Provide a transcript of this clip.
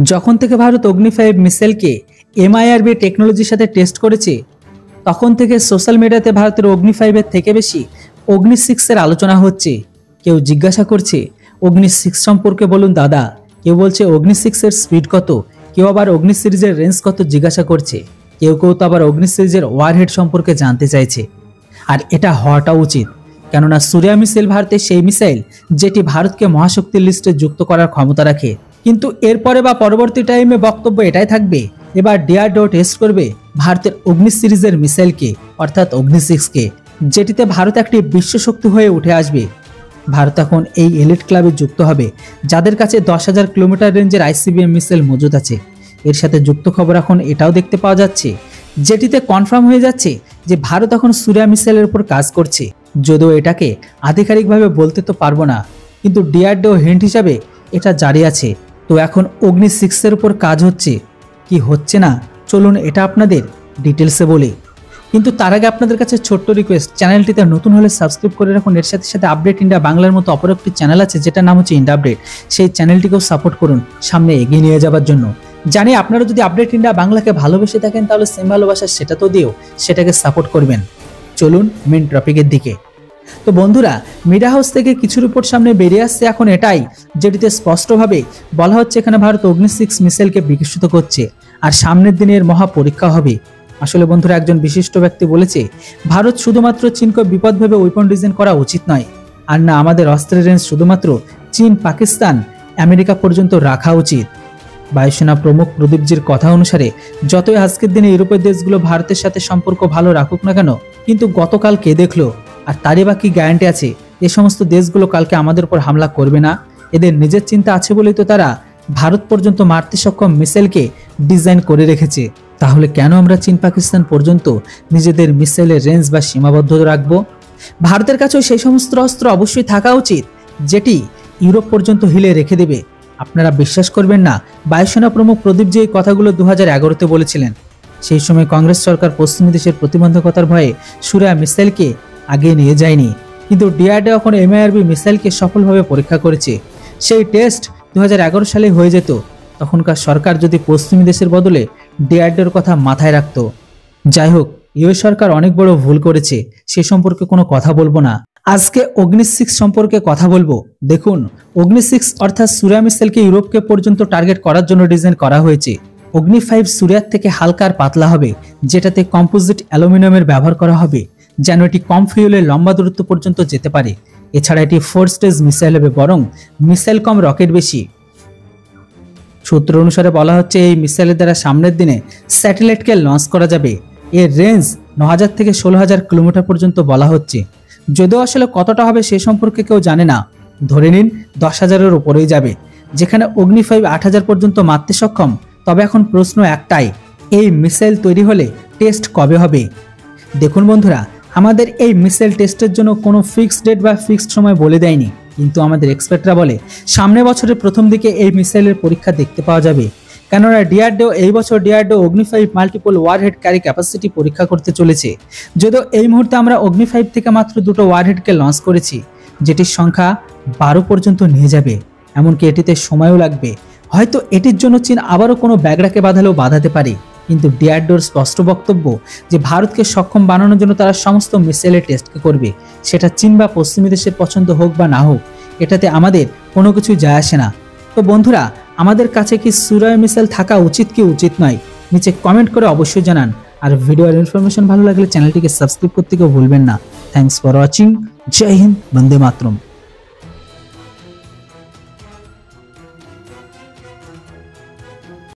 যখন থেকে ভারত অগ্নি 5 মিসাইলকে এমআইআরবি টেকনোলজির সাথে টেস্ট করেছে, তখন থেকে সোশ্যাল মিডিয়াতে ভারতের অগ্নি 5 এর থেকে বেশি অগ্নি 6 এর আলোচনা হচ্ছে। কেউ জিজ্ঞাসা করছে অগ্নি 6 সম্পর্কে বলুন দাদা, কেউ বলছে অগ্নি 6 এর স্পিড কত, কেউ আবার অগ্নি সিরিজের রেঞ্জ কত জিজ্ঞাসা করছে, কেউ কেউ তো আবার অগ্নি সিরিজের ওয়ারহেড সম্পর্কে জানতে চাইছে। আর এটা হওয়াটা উচিত, কেননা সূর্যা মিসাইল ভারতের সেই মিসাইল যেটি ভারতকে মহাশক্তির লিস্টে যুক্ত করার ক্ষমতা রাখে। কিন্তু এরপরে বা পরবর্তী টাইমে বক্তব্য এটাই থাকবে, এবার ডিআরডিও টেস্ট করবে ভারতের অগ্নি সিরিজের মিসাইলকে, অর্থাৎ অগ্নি 6 কে, যেটিতে ভারত একটি বিশ্বশক্তি হয়ে উঠে আসবে। ভারত এখন এই এলিট ক্লাবে যুক্ত হবে যাদের কাছে 10,000 কিলোমিটার রেঞ্জের আইসিবিএম মিসাইল মজুদ আছে। এর সাথে যুক্ত খবর এখন এটাও দেখতে পাওয়া যাচ্ছে, যেটিতে কনফার্ম হয়ে যাচ্ছে যে ভারত এখন সূর্যা মিসাইলের উপর কাজ করছে। যদিও এটাকে আধিকারিকভাবে বলতে তো পারবো না, কিন্তু ডিআরডিও হিন্ট হিসাবে এটা জারি আছে। তো এখন অগ্নি 6 এর উপর কাজ হচ্ছে কি হচ্ছে না, চলুন এটা আপনাদের ডিটেলসে বলি। কিন্তু তার আগে আপনাদের কাছে ছোট্ট রিকোয়েস্ট, চ্যানেলটিতে নতুন হলে সাবস্ক্রাইব করে রাখুন। এর সাথে সাথে আপডেট ইন্ডিয়া বাংলার মতো অপর একটি চ্যানেল আছে যেটার নাম হচ্ছে ইন্ডিয়া আপডেট, সেই চ্যানেলটিকেও সাপোর্ট করুন সামনে এগিয়ে নিয়ে যাওয়ার জন্য। জানি আপনারা যদি আপডেট ইন্ডিয়া বাংলাকে ভালোবেসে থাকেন তাহলে সেম ভালোবাসা সেটা তো দিও, সেটাকে সাপোর্ট করবেন। চলুন মেন টপিকের দিকে। তো বন্ধুরা, মিডিয়া হাউস থেকে কিছু রিপোর্ট সামনে বেরিয়ে আসছে এখন এটাই, যেটিতে স্পষ্টভাবে বলা হচ্ছে এখানে ভারত অগ্নি 6 মিসাইলকে বিকশিত করছে আর সামনের দিনে এর মহা পরীক্ষা হবে। আসলে বন্ধুরা, একজন বিশিষ্ট ব্যক্তি বলেছে ভারত শুধুমাত্র চীনকে বিপদ ভেবে ওয়েপন ডিজাইন করা উচিত নয়, আর না আমাদের অস্ত্রের রেঞ্জ শুধুমাত্র চীন, পাকিস্তান, আমেরিকা পর্যন্ত রাখা উচিত। বায়ুসেনা প্রমুখ প্রদীপজির কথা অনুসারে যতই আজকের দিনে ইউরোপের দেশগুলো ভারতের সাথে সম্পর্ক ভালো রাখুক না কেন, কিন্তু গতকাল কে দেখলো আর তারই বা কি গ্যারান্টি আছে এ সমস্ত দেশগুলো কালকে আমাদের উপর হামলা করবে না? এদের নিজের চিন্তা আছে বলেই তো তারা ভারত পর্যন্ত মারতে সক্ষম মিসাইলকে ডিজাইন করে রেখেছে। তাহলে কেন আমরা চীন, পাকিস্তান পর্যন্ত নিজেদের মিসাইলের রেঞ্জ বা সীমাবদ্ধ রাখবো? ভারতের কাছেও সেই সমস্ত অস্ত্র অবশ্যই থাকা উচিত যেটি ইউরোপ পর্যন্ত হিলে রেখে দেবে। আপনারা বিশ্বাস করবেন না, বায়ুসেনা প্রমুখ প্রদীপ যে এই কথাগুলো 2011-তে বলেছিলেন। সেই সময় কংগ্রেস সরকার পশ্চিমী দেশের প্রতিবন্ধকতার ভয়ে সূর্যা মিসাইলকে আগে নিয়ে যায়নি, কিন্তু ডিআরডিও এখন এমআইআরবি মিসাইলকে সফলভাবে পরীক্ষা করেছে। সেই টেস্ট 2011 সালে হয়ে যেত, তখনকার সরকার যদি পশ্চিমী দেশের বদলে ডিআরডিওর কথা মাথায় রাখত। যাই হোক, ইউএস সরকার অনেক বড় ভুল করেছে, সে সম্পর্কে কোনো কথা বলবো না। আজকে অগ্নি 6 সম্পর্কে কথা বলবো। দেখুন, অগ্নি 6 অর্থাৎ সূর্যা মিসাইলকে ইউরোপকে পর্যন্ত টার্গেট করার জন্য ডিজাইন করা হয়েছে। অগ্নি 5 সূর্যার থেকে হালকা আর পাতলা হবে, যেটাতে কম্পোজিট অ্যালুমিনিয়ামের ব্যবহার করা হবে যেন এটি কম ফিউলে লম্বা দূরত্ব পর্যন্ত যেতে পারে। এছাড়া এটি 4 স্টেজ মিসাইল হবে, বরং মিসাইল কম রকেট বেশি। সূত্র অনুসারে বলা হচ্ছে এই মিসাইলের দ্বারা সামনের দিনে স্যাটেলাইটকে লঞ্চ করা যাবে। এর রেঞ্জ 9,000 থেকে 16,000 কিলোমিটার পর্যন্ত বলা হচ্ছে, যদিও আসলে কতটা হবে সে সম্পর্কে কেউ জানে না। ধরে নিন 10,000-এর উপরেই যাবে। যেখানে অগ্নি 5 8,000 পর্যন্ত মারতে সক্ষম। তবে এখন প্রশ্ন একটাই, এই মিসাইল তৈরি হলে টেস্ট কবে হবে? দেখুন বন্ধুরা, আমাদের এই মিসাইল টেস্টের জন্য কোনো ফিক্সড ডেট বা ফিক্সড সময় বলে দেয়নি, কিন্তু আমাদের এক্সপার্টরা বলে সামনের বছরের প্রথম দিকে এই মিসাইলের পরীক্ষা দেখতে পাওয়া যাবে। কেননা ডিআরডিও এই বছর ডিআরডিও অগ্নি 5 মাল্টিপল ওয়ারহেড ক্যারি ক্যাপাসিটি পরীক্ষা করতে চলেছে। যদিও এই মুহূর্তে আমরা অগ্নি 5 থেকে মাত্র 2টো ওয়ারহেডকে লঞ্চ করেছি, যেটির সংখ্যা 12 পর্যন্ত নিয়ে যাবে। এমনকি এটিতে সময়ও লাগবে। হয়তো এটির জন্য চীন আবারও কোনো ব্যাগরাকে বাঁধালেও বাঁধাতে পারে, কিন্তু ডিআরডিওর স্পষ্ট বক্তব্য যে ভারতকে সক্ষম বানানোর জন্য তারা সমস্ত মিসাইলের টেস্টকে করবে। সেটা চীন বা পশ্চিমী দেশের পছন্দ হোক বা না হোক, এটাতে আমাদের কোনো কিছুই যায় আসে না। তো বন্ধুরা, আমাদের কাছে কি সূর্যা মিসাইল থাকা উচিত কি উচিত নয়, নিচে কমেন্ট করে অবশ্যই জানান। আর ভিডিওর ইনফরমেশন ভালো লাগলে চ্যানেলটিকে সাবস্ক্রাইব করতে কেউ ভুলবেন না। Thanks for watching. জয় হিন্দ, বন্দে মাতরম।